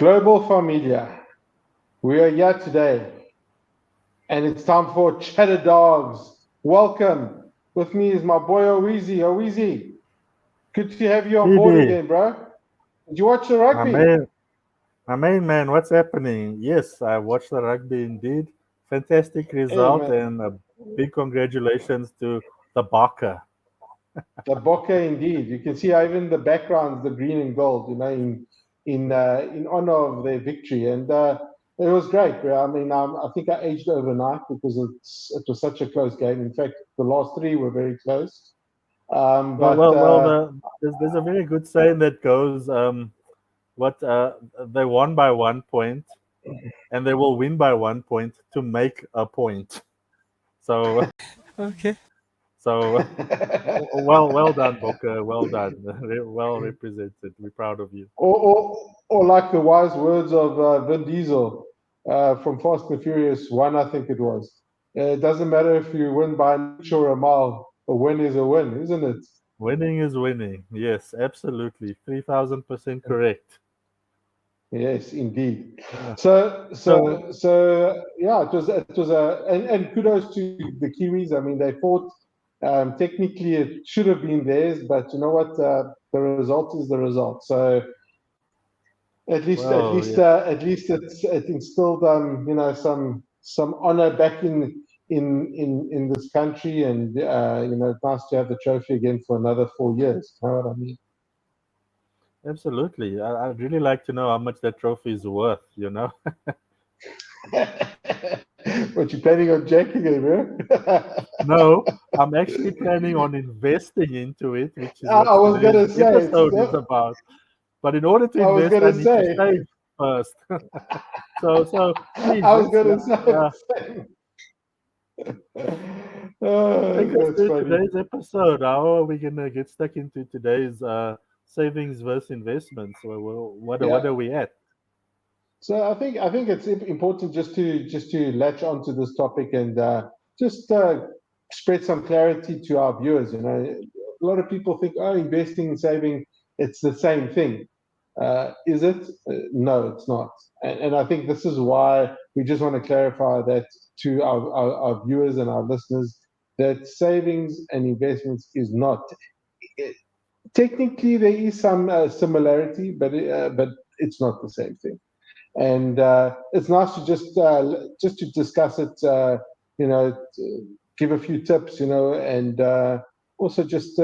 Global Familia, we are here today, and it's time for Chatter Dogs. Welcome. With me is my boy Owizi. Owizi, good to have you on board PD, again, bro. Did you watch the my rugby? main, my main man, what's happening? Yes, I watched the rugby indeed. Fantastic Hey, result man, and a big congratulations to the Barker. the Bokke indeed. You can see even the backgrounds, the green and gold, in honor of their victory, and it was great, bro. I mean, I think I aged overnight because it was such a close game. In fact, the last three were very close. Um, Well, but well, well. uh, There's a very good saying that goes, what they won by 1 point, and they will win by 1 point to make a point. So, Okay. so well done, Barker. Well done. Well represented. We're proud of you. or like the wise words of Vin Diesel from Fast and Furious 1, I think it was. It doesn't matter if you win by an inch or a mile, a win is a win, isn't it? Winning is winning. Yes, absolutely. 3000% correct. Yes, indeed. Yeah. So, Yeah, it was and kudos to the Kiwis. I mean, they fought. Technically, it should have been theirs, but you know what? The result is the result. So well, yeah, at least it instilled some honor back in this country, and it's nice to have the trophy again for another 4 years. You know what I mean? absolutely. I'd really like to know how much that trophy is worth, you know? What you planning on jacking it, bro? No, I'm actually planning on investing into it, which is what I was today's gonna say it's episode is no, about. But in order to I was invest, I gonna need to say save first. So please, I was let's, gonna say yeah, the same. Oh, take us that's through funny. today's episode. How are we gonna get stuck into today's savings versus investments? What Yeah. are we at? So I think it's important just to latch onto this topic and just spread some clarity to our viewers. A lot of people think, oh, investing and saving, it's the same thing. Is it? No, it's not. And I think this is why we just want to clarify that to our viewers and our listeners that savings and investments is not. Technically, there is some similarity, but it's not the same thing. And it's nice to just to discuss it. Give a few tips, and also just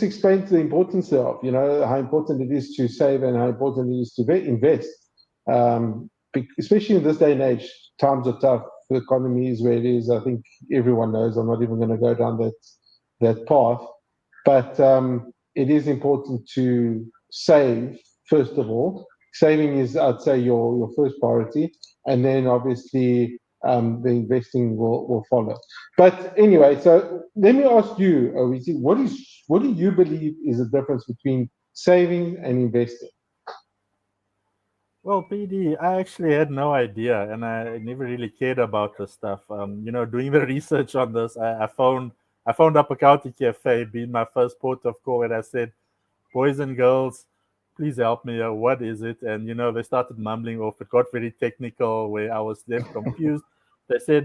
explain the importance of, how important it is to save and how important it is to invest. Especially in this day and age, times are tough. The economy is where it is. I think everyone knows. I'm not even going to go down that path, but it is important to save first of all. Saving is, I'd say, your first priority, and then obviously the investing will follow. But anyway, so let me ask you, Owisi, what do you believe is the difference between saving and investing? Well, PD, I actually had no idea, and I never really cared about this stuff. Doing the research on this, I phoned up a county cafe, being my first port of call, and I said, "Boys and girls, please help me. What is it?" And they started mumbling off. It got very technical, where I was left confused. They said,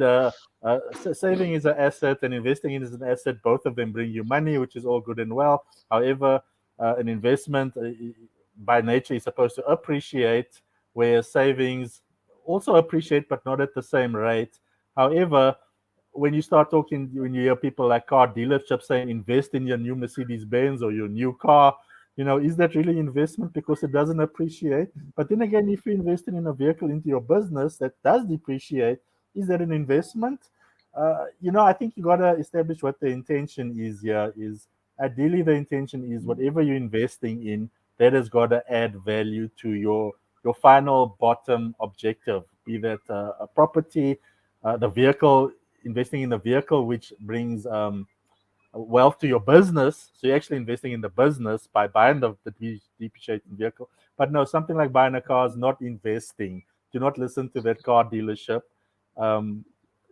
"Saving is an asset, and investing is an asset. Both of them bring you money, which is all good and well. However, an investment, by nature, is supposed to appreciate, where savings also appreciate, but not at the same rate. However, when you hear people like car dealerships saying invest in your new Mercedes Benz or your new car, is that really investment because it doesn't appreciate? But then again, if you're investing in a vehicle into your business that does depreciate, is that an investment? I think you gotta establish what the intention is here. Is ideally the intention is whatever you're investing in, that has got to add value to your final bottom objective, be that a property, the vehicle, investing in the vehicle, which brings wealth to your business. So you're actually investing in the business by buying the depreciating vehicle. But no, something like buying a car is not investing. Do not listen to that car dealership. Um,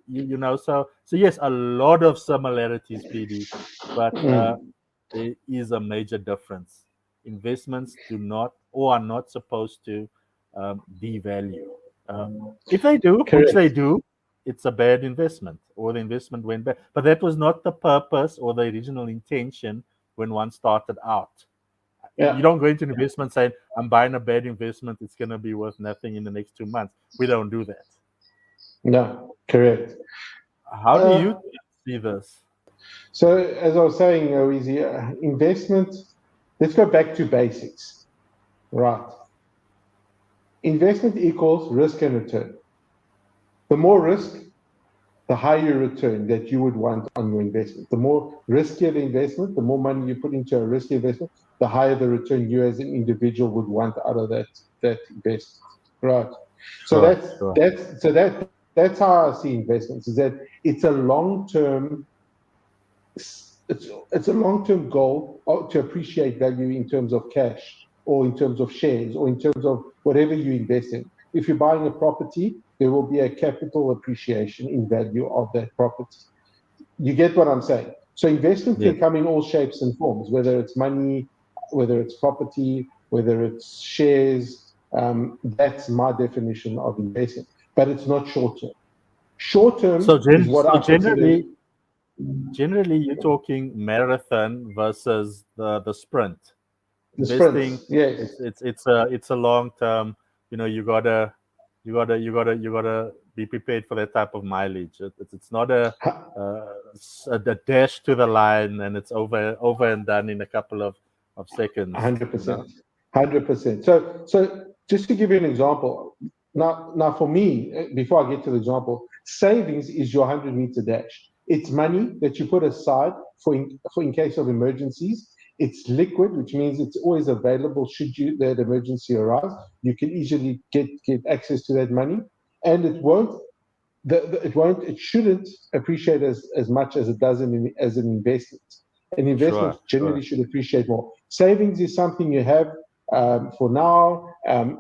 so yes, a lot of similarities, PD, but Mm, there is a major difference. Investments do not or are not supposed to devalue. If they do, which Correct. they do, it's a bad investment, or the investment went bad. But that was not the purpose or the original intention when one started out. Yeah. You don't go into an investment saying, I'm buying a bad investment, it's going to be worth nothing in the next 2 months. We don't do that. No. Correct. How do you see this? So as I was saying, Easy, investment. Let's go back to basics. Right. Investment equals risk and return. The more risk, the higher return that you would want on your investment. The more riskier the investment, the more money you put into a risky investment, the higher the return you as an individual would want out of that investment. Right. So Sure, that's sure. that's so that that's how I see investments, is that it's a long-term it's a long-term goal to appreciate value in terms of cash or in terms of shares or in terms of whatever you invest in. If you're buying a property, there will be a capital appreciation in value of that property. You get what I'm saying? So investment Yes. can come in all shapes and forms, whether it's money, whether it's property, whether it's shares. That's my definition of investment, but it's not short term. Short So, term is what I consider generally, you're talking marathon versus the sprint. the Investing, sprints. Yes, it's a long term. You gotta be prepared for that type of mileage. It's not a dash to the line and it's over and done in a couple of seconds. 100%, 100%. So just to give you an example, now for me, before I get to the example, savings is your 100-meter dash. It's money that you put aside for in case of emergencies. It's liquid, which means it's always available should that emergency arise. You can easily get access to that money, and it shouldn't appreciate as much as it does as an investment. An investment Sure, generally sure. should appreciate more. Savings is something you have for now,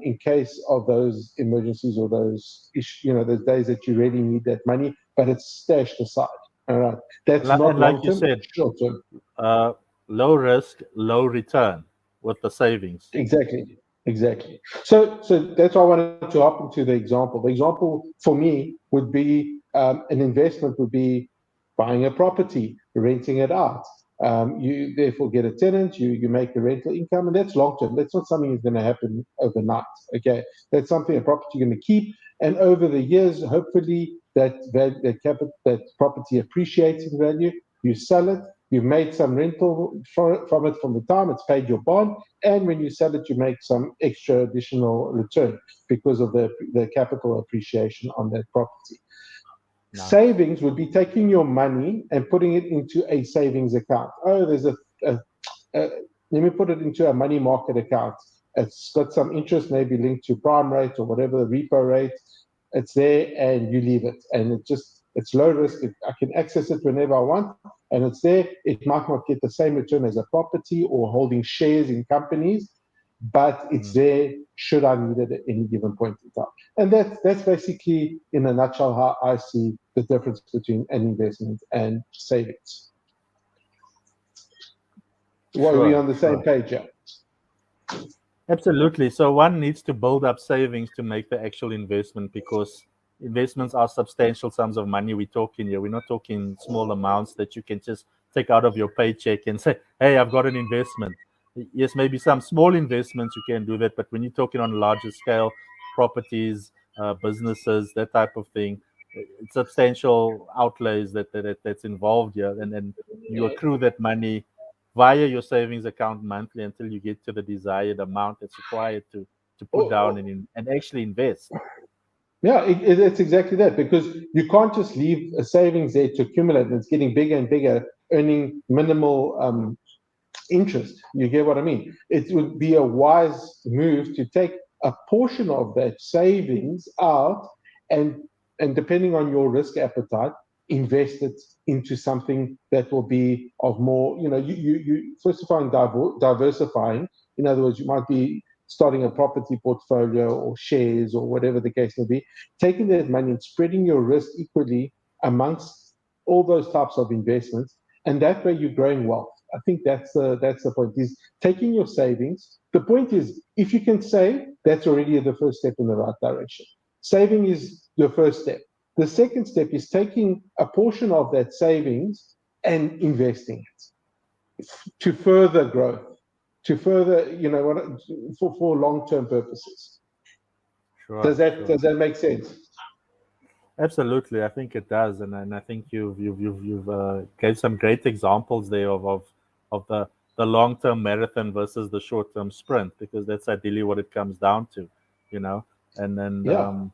in case of those emergencies or those those days that you really need that money, but it's stashed aside. All right, that's not And like long you term, said, short term. uh, low risk, low return with the savings. Exactly, exactly. So that's why I wanted to hop into the example. The example for me would be an investment would be buying a property, renting it out. You therefore get a tenant, you make the rental income, and that's long term. That's not something that's going to happen overnight. Okay, that's something a property you're going to keep, and over the years, hopefully that property appreciates in value. You sell it. You've made some rental from it from the time it's paid your bond, and when you sell it, you make some extra additional return because of the capital appreciation on that property. Now, Savings would be taking your money and putting it into a savings account. Oh, there's a let me put it into a money market account. It's got some interest, maybe linked to prime rate or whatever the repo rate. It's there, and you leave it, and it's low risk. I can access it whenever I want, and it's there. It might not get the same return as a property or holding shares in companies, but it's there should I need it at any given point in time. And that's basically, in a nutshell, how I see the difference between an investment and savings. Are we sure, on the same sure. page here? Absolutely. So one needs to build up savings to make the actual investment, because investments are substantial sums of money we're talking here. We're not talking small amounts that you can just take out of your paycheck and say, hey, I've got an investment. Yes, maybe some small investments you can do that, but when you're talking on a larger scale, properties, businesses, that type of thing, it's substantial outlays that's involved here. And then you accrue that money via your savings account monthly until you get to the desired amount that's required to put down Oh, and actually invest. yeah, it's exactly that, because you can't just leave a savings there to accumulate, and it's getting bigger and bigger, earning minimal interest. You get what I mean? It would be a wise move to take a portion of that savings out, and depending on your risk appetite, invest it into something that will be of more. You first of all diversifying. In other words, you might be starting a property portfolio or shares or whatever the case may be, taking that money and spreading your risk equally amongst all those types of investments, and that way you're growing wealth. I think that's the point, is taking your savings. The point is, if you can save, that's already the first step in the right direction. Saving is the first step. The second step is taking a portion of that savings and investing it to further growth, to further, for long-term purposes. Sure. Does that make sense? Absolutely, I think it does, and I think you've gave some great examples there of the long term marathon versus the short term sprint, because that's ideally what it comes down to, you know. And then Yeah.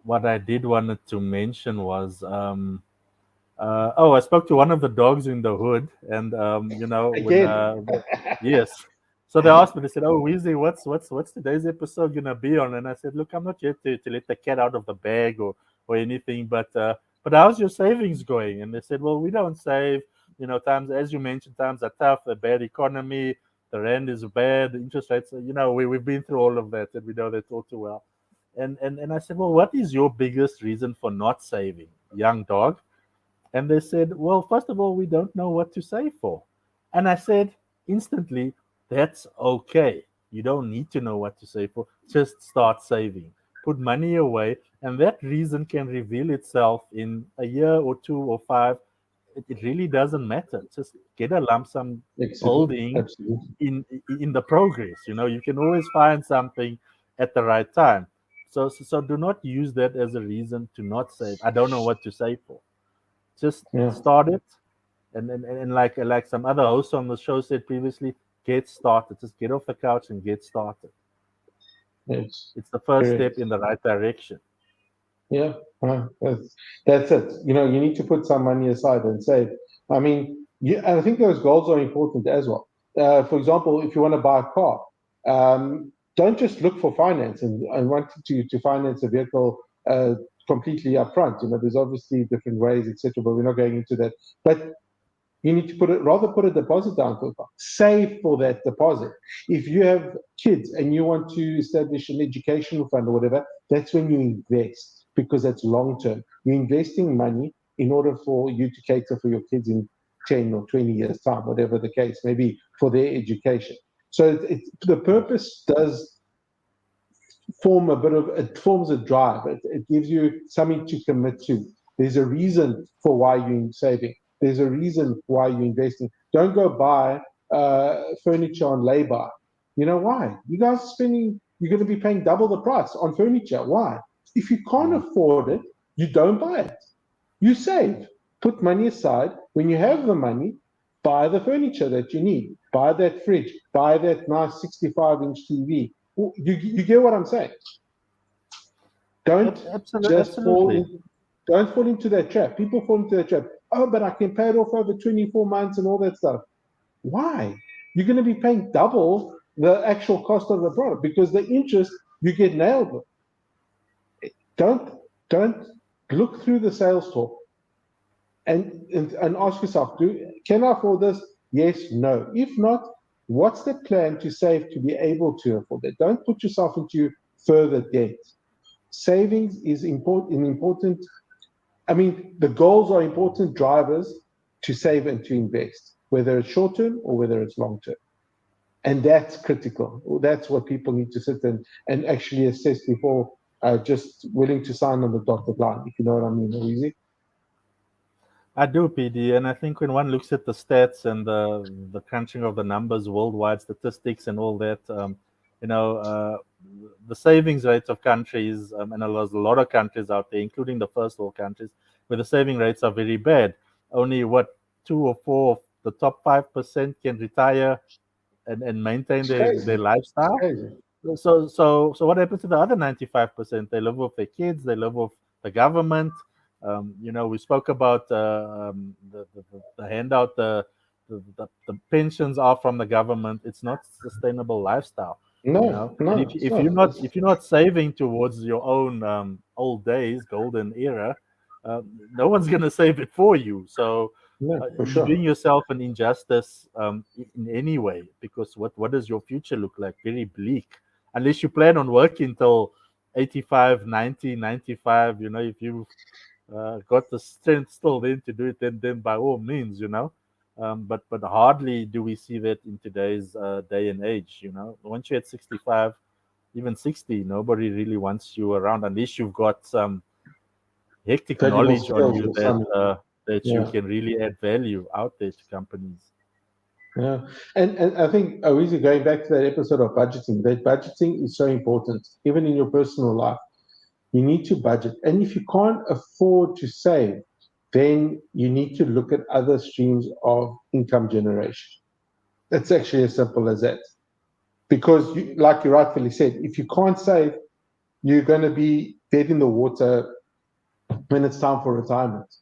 what I did wanted to mention was I spoke to one of the dogs in the hood, and when Again. yes, so they asked me. They said, "Oh, Weezy, what's today's episode gonna be on?" And I said, "Look, I'm not here to let the cat out of the bag or anything, but how's your savings going?" And they said, "Well, we don't save. Times, as you mentioned, times are tough. A bad economy, the rand is bad, the interest rates. We've been through all of that, and we know that all too well." And I said, "Well, what is your biggest reason for not saving, young dog?" And they said, "Well, first of all, we don't know what to save for." And I said instantly, "That's okay. You don't need to know what to save for. Just start saving. Put money away, and that reason can reveal itself in a year or 2 or 5. It really doesn't matter. Just get a lump sum building Absolutely. in the progress. You can always find something at the right time. So do not use that as a reason to not save. I don't know what to save for. Just Yeah. start it, and like some other hosts on the show said previously, get started. Just get off the couch and get started. Yes. It's the first Correct. step in the right direction. Yeah, that's it. You need to put some money aside and save. I mean, and I think those goals are important as well. For example, if you want to buy a car, don't just look for finance and want to finance a vehicle completely upfront. There's obviously different ways, etc. But we're not going into that. But you need to put a deposit down for the car. Save for that deposit. If you have kids and you want to establish an educational fund or whatever, that's when you invest, because that's long term. You're investing money in order for you to cater for your kids in 10 or 20 years' time, whatever the case may be, for their education. So the purpose does it forms a drive. It gives you something to commit to. There's a reason for why you're saving. There's a reason why you're investing. Don't go buy furniture on lay-by. You know why? You guys are spending. You're going to be paying double the price on furniture. Why? If you can't afford it, you don't buy it. You save. Put money aside. When you have the money, buy the furniture that you need. Buy that fridge. Buy that nice 65-inch TV. You get what I'm saying? Don't just Absolutely. don't fall into that trap. People fall into that trap. Oh, but I can pay it off over 24 months and all that stuff. Why? You're going to be paying double the actual cost of the product, because the interest you get nailed with. Don't look through the sales talk and ask yourself, can I afford this? Yes, no. If not, what's the plan to save to be able to afford it? Don't put yourself into further debt. Savings is important. I mean, the goals are important drivers to save and to invest, whether it's short term or whether it's long term. And that's critical. That's what people need to sit and actually assess before just willing to sign on the dotted line, if you know what I mean, Easy. I do, PD, and I think when one looks at the stats and the crunching of the numbers, worldwide statistics, and all that, you know, uh, the savings rates of countries, and there's a lot of countries out there, including the first world countries, where the saving rates are very bad. Only what 2 or 4 of the top 5% can retire and maintain It's their crazy. It's lifestyle. crazy. So what happens to the other 95%? They live with their kids, they live with the government. We spoke about the handout, the pensions are from the government. It's not sustainable lifestyle. And No, it's if not. you're not saving towards your own old days, golden era, no one's going to save it for you. So No, for you're doing sure. yourself an injustice in any way, because what does your future look like? Very bleak, unless you plan on working till 85, 90, 95. If you've got the strength still then to do it, then by all means. But hardly do we see that in today's day and age. Once you're at 65, even 60, nobody really wants you around unless you've got some hectic Valuable knowledge on skills you or something. that you Yeah. can really add value out there to companies. Yeah, and I think Awizi, going back to that episode of budgeting, that budgeting is so important, even in your personal life. You need to budget, and if you can't afford to save, then you need to look at other streams of income generation. It's actually as simple as that. Because, like you rightfully said, if you can't save, you're going to be dead in the water when it's time for retirement.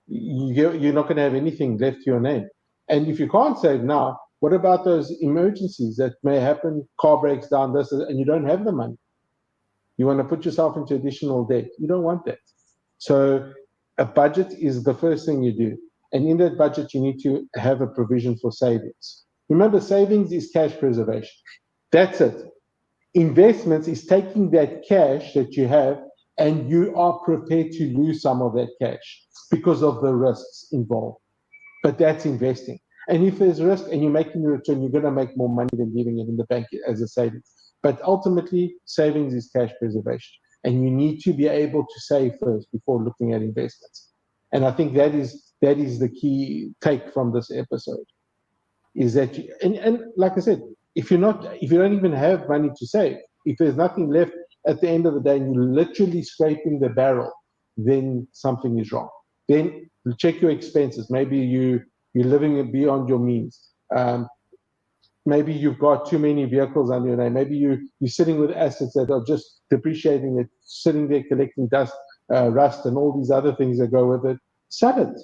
You're not going to have anything left to your name. And if you can't save now, what about those emergencies that may happen? Car breaks down, this, and you don't have the money. You want to put yourself into additional debt. You don't want that. So a budget is the first thing you do. And in that budget, you need to have a provision for savings. Remember, savings is cash preservation. That's it. Investments is taking that cash that you have and you are prepared to lose some of that cash because of the risks involved. But that's investing. And if there's risk and you're making a return, you're going to make more money than leaving it in the bank as a savings. But ultimately, savings is cash preservation. And you need to be able to save first before looking at investments. And I think that is the key take from this episode. Is that and like I said, if you don't even have money to save, if there's nothing left at the end of the day, and you're literally scraping the barrel, then something is wrong. Then check your expenses. Maybe you're living beyond your means. Maybe you've got too many vehicles under your name. Maybe you're sitting with assets that are just depreciating, it, sitting there collecting dust, rust, and all these other things that go with it. Sell it.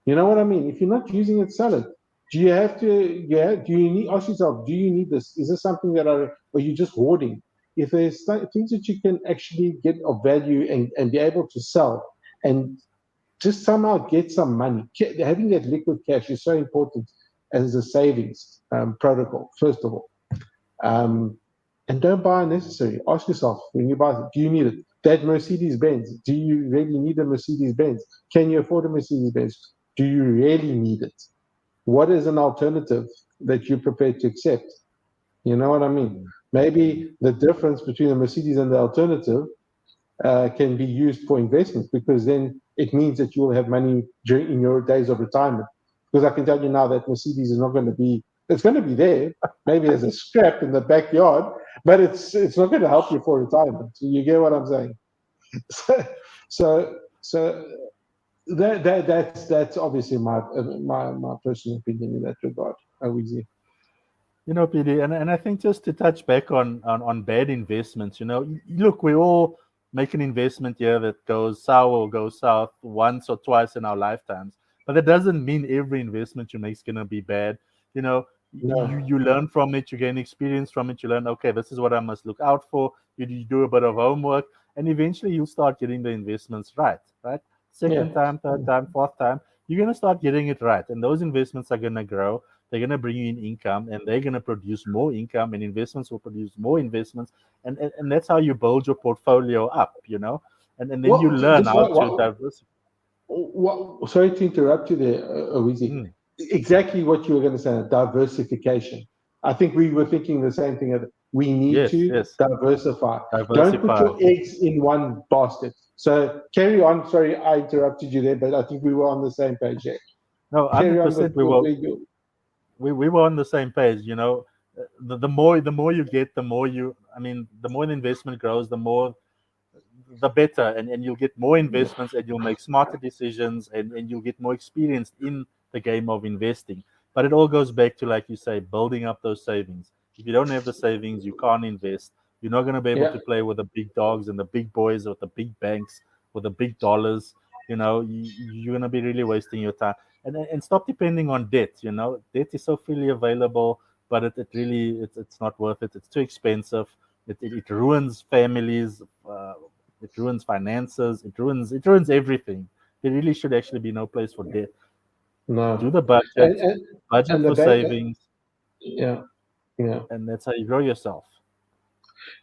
You know what I mean? If you're not using it, sell it. Do you have to? Yeah. Do you need? Ask yourself: do you need this? Is this something that are you just hoarding? If there's things that you can actually get of value and be able to sell, and just somehow get some money, having that liquid cash is so important as a savings protocol. First of all, and don't buy unnecessary. Ask yourself when you buy, do you need it? That Mercedes Benz, do you really need a Mercedes Benz? Can you afford a Mercedes Benz? Do you really need it? What is an alternative that you're prepared to accept? You know what I mean? Maybe the difference between a Mercedes and the alternative can be used for investments, because then it means that you will have money in your days of retirement. Because I can tell you now that Mercedes is not going to be, it's going to be there, maybe as a scrap in the backyard, but it's not going to help you for retirement. You get what I'm saying? So that's obviously my personal opinion in that regard. Easy. PD, and I think just to touch back on bad investments, look, we all make an investment here that goes sour or goes south once or twice in our lifetimes. But that doesn't mean every investment you make is going to be bad. No. You learn from it, you gain experience from it, you learn, okay, this is what I must look out for. You do a bit of homework, and eventually you'll start getting the investments right? Second time, third time, fourth time, you're going to start getting it right. And those investments are going to grow. They're going to bring you in income, and they're going to produce more income, and investments will produce more investments. And that's how you build your portfolio up, and then you learn how to diversify. Sorry to interrupt you there, Owizi. Exactly what you were going to say, diversification. I think we were thinking the same thing. We need to diversify. Don't put your eggs in one basket. So carry on. Sorry, I interrupted you there, but I think we were on the same page there. No, 100% we were on the same page. The more you get, the more the investment grows, the better, and you'll get more investments, and you'll make smarter decisions, and you'll get more experienced in the game of investing. But it all goes back to, like you say, building up those savings. If you don't have the savings, you can't invest. You're not going to be able to play with the big dogs and the big boys, with the big banks, with the big dollars. You're going to be really wasting your time. And stop depending on debt. Debt is so freely available, but it's not worth it. It's too expensive. It ruins families. It ruins finances. It ruins everything. There really should actually be no place for debt. No. Do the budget, budget for savings. Yeah. And that's how you grow yourself.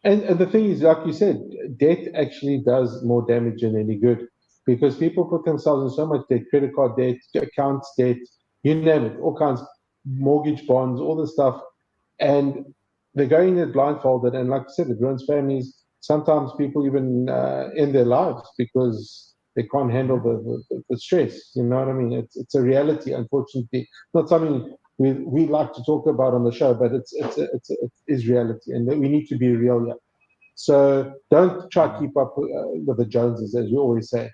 And the thing is, like you said, debt actually does more damage than any good, because people put themselves in so much debt, credit card debt, accounts debt, you name it, all kinds, mortgage bonds, all this stuff, and they're going in blindfolded. And like I said, it ruins families. Sometimes people even end their lives because they can't handle the stress. You know what I mean? It's a reality, unfortunately, not something we like to talk about on the show, but it is reality, and we need to be real here. So don't try to keep up with the Joneses, as we always say.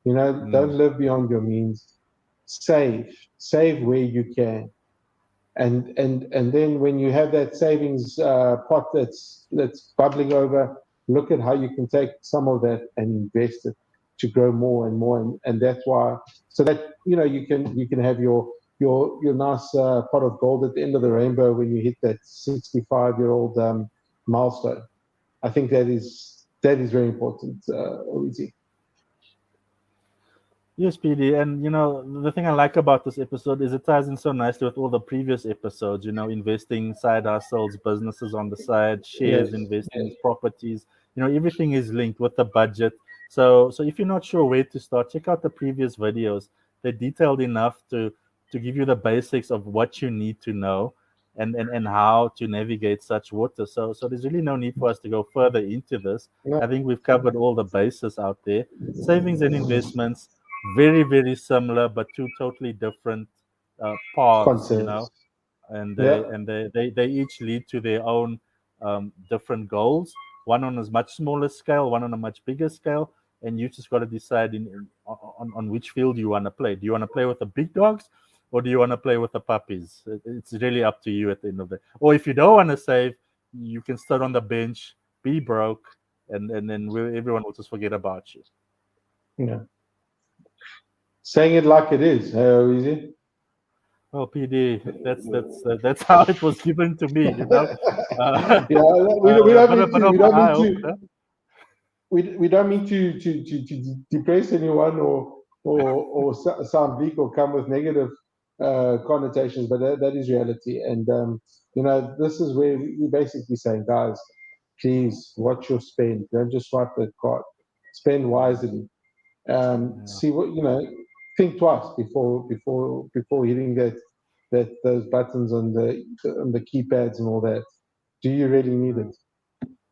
You know, don't live beyond your means. Save where you can, and then when you have that savings pot that's bubbling over, look at how you can take some of that and invest it to grow more and more, and that's why, so that you can have your nice pot of gold at the end of the rainbow when you hit that 65-year-old milestone. I think that is very important, Owisi. Yes, PD. And the thing I like about this episode is it ties in so nicely with all the previous episodes, investing side hustles, businesses on the side, shares, Yes, investments, properties, everything is linked with the budget. So if you're not sure where to start, check out the previous videos. They're detailed enough to give you the basics of what you need to know and how to navigate such water. So there's really no need for us to go further into this. yeah. I think we've covered all the bases out there. Savings and investments, very very similar but two totally different paths, Concepts. and Yeah, they each lead to their own different goals, one on a much smaller scale, one on a much bigger scale, and you just got to decide on which field you want to play. Do you want to play with the big dogs, or do you want to play with the puppies? It's really up to you at the end of the day. Or if you don't want to save, you can start on the bench, be broke, and then everyone will just forget about you. yeah. Saying it like it is. How easy? Oh, PD, that's how it was given to me, Yeah, we a don't bit, mean bit to of we an don't eye mean to opener. we don't mean to depress anyone or sound bleak or come with negative connotations, but that is reality. And this is where we're basically saying, guys, please watch your spend. Don't just swipe that card. Spend wisely. Yeah, See what think twice before hitting those buttons on the keypads and all that. Do you really need it?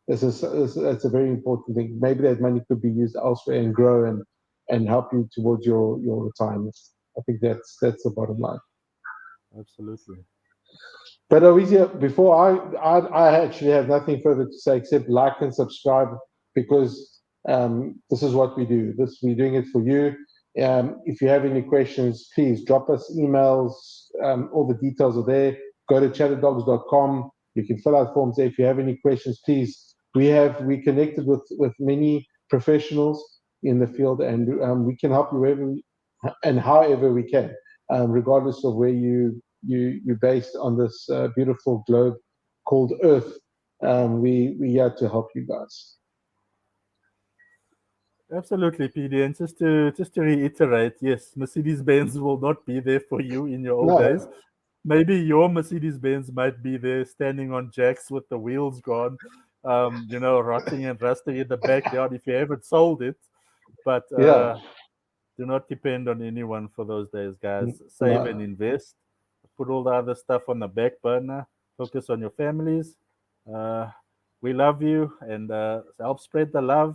That's a very important thing. Maybe that money could be used elsewhere and grow and help you towards your retirement. I think that's the bottom line. absolutely. But Awizia, before I actually have nothing further to say except like and subscribe, because this is what we do. We're doing it for you. If you have any questions, please drop us emails. All the details are there. Go to chatterdogs.com. You can fill out forms there. If you have any questions, please. We connected with many professionals in the field, and we can help you wherever and however we can, regardless of where you're based on this beautiful globe called Earth. We here to help you guys. Absolutely, PD. And just to reiterate, yes, Mercedes Benz will not be there for you in your old days. No, Maybe your Mercedes Benz might be there standing on jacks with the wheels gone, rotting and rusting in the backyard if you haven't sold it. But yeah, do not depend on anyone for those days, guys. Save and no. invest. Put all the other stuff on the back burner. Focus on your families. Uh, we love you, and help spread the love.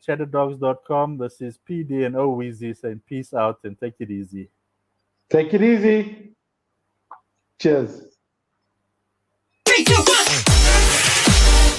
Chatterdogs.com. This is PD and OWeezy saying peace out and take it easy. Take it easy. Cheers. 3, 2, 1.